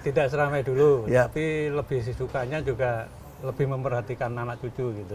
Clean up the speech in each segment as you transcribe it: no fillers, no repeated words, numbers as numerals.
Tidak seramai dulu, Ya. tapi lebih sukanya juga lebih memperhatikan anak cucu gitu.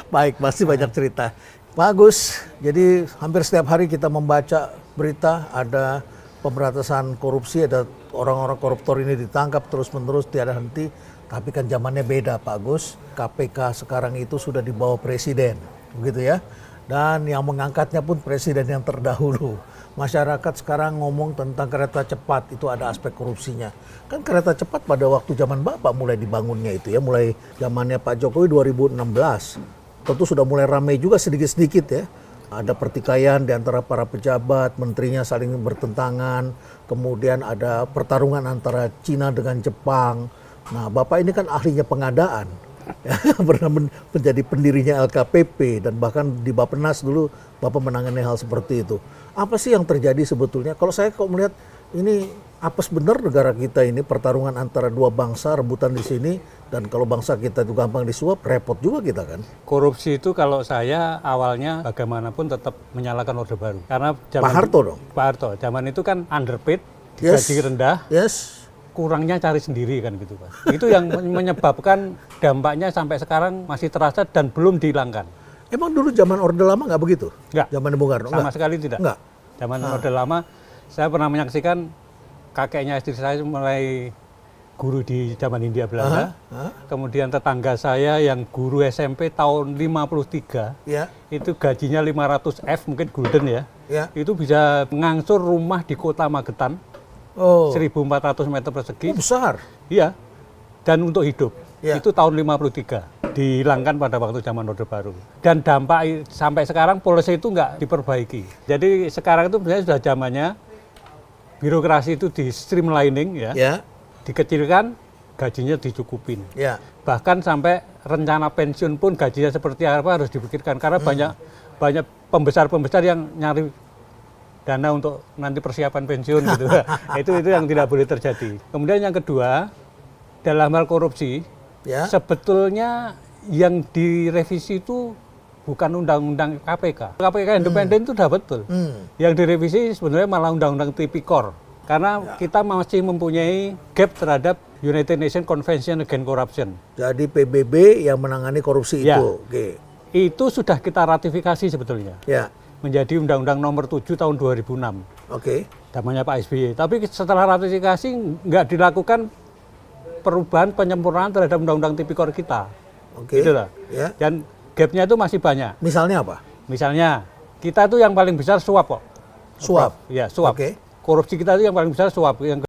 Baik, pasti banyak cerita. Bagus. Jadi hampir setiap hari kita membaca berita ada pemberantasan korupsi, ada orang-orang koruptor ini ditangkap terus-menerus tiada henti. Tapi kan zamannya beda, Pak Agus. KPK sekarang itu sudah di bawah presiden, begitu ya. Dan yang mengangkatnya pun presiden yang terdahulu. Masyarakat sekarang ngomong tentang kereta cepat, itu ada aspek korupsinya. Kan kereta cepat pada waktu zaman Bapak mulai dibangunnya itu ya, mulai zamannya Pak Jokowi 2016. Tentu sudah mulai ramai juga sedikit-sedikit ya. Ada pertikaian di antara para pejabat, menterinya saling bertentangan. Kemudian ada pertarungan antara Cina dengan Jepang. Nah, Bapak ini kan ahlinya pengadaan. Pernah menjadi pendirinya LKPP dan bahkan di Bappenas dulu Bapak menangani hal seperti itu. Apa sih yang terjadi sebetulnya? Kalau saya kok melihat ini apes benar negara kita ini, pertarungan antara dua bangsa rebutan di sini, dan kalau bangsa kita itu gampang disuap, repot juga kita kan. Korupsi itu kalau saya awalnya bagaimanapun tetap menyalakan Orde Baru. Karena Pak Harto dong? Pak Harto, zaman itu kan underpaid, Yes. gaji rendah, Yes. kurangnya cari sendiri kan gitu Pak. Itu yang menyebabkan dampaknya sampai sekarang masih terasa dan belum dihilangkan. Emang dulu zaman Orde Lama nggak begitu? Enggak. Zaman Bung Karno? Sama Nggak? sekali tidak. Nggak? Zaman Orde Lama, saya pernah menyaksikan kakeknya istri saya mulai guru di zaman Hindia Belanda. Kemudian tetangga saya yang guru SMP tahun 53, Ya. itu gajinya 500 F, mungkin gulden ya. Ya. Itu bisa mengangsur rumah di kota Magetan, Oh. 1.400 meter persegi. Oh, besar. Iya, dan untuk hidup. Ya. Itu tahun 53, dihilangkan pada waktu zaman Orde Baru. Dan dampak sampai sekarang polisi itu nggak diperbaiki. Jadi sekarang itu sebenarnya sudah zamannya birokrasi itu di streamlining ya, Ya. dikecilkan, gajinya dicukupin. Ya. Bahkan sampai rencana pensiun pun gajinya seperti apa harus dipikirkan. Karena banyak pembesar-pembesar yang nyari dana untuk nanti persiapan pensiun gitu. itu yang tidak boleh terjadi. Kemudian yang kedua, dalam hal korupsi, Ya. sebetulnya yang direvisi itu bukan undang-undang KPK. KPK independen itu sudah betul. Yang direvisi sebenarnya malah undang-undang Tipikor. Karena kita masih mempunyai gap terhadap United Nations Convention Against Corruption. Jadi PBB yang menangani korupsi Ya. itu. Oke. Itu sudah kita ratifikasi sebetulnya. Ya. Menjadi Undang-Undang Nomor 7 tahun 2006. Oke. Namanya Pak SBY. Tapi setelah ratifikasi nggak dilakukan perubahan penyempurnaan terhadap Undang-Undang Tipikor kita. Oke. Gitu loh. Ya. Dan gapnya itu masih banyak. Misalnya apa? Misalnya kita itu yang paling besar suap kok. Suap. Ya, suap. Oke. Korupsi kita itu yang paling besar suap. Yang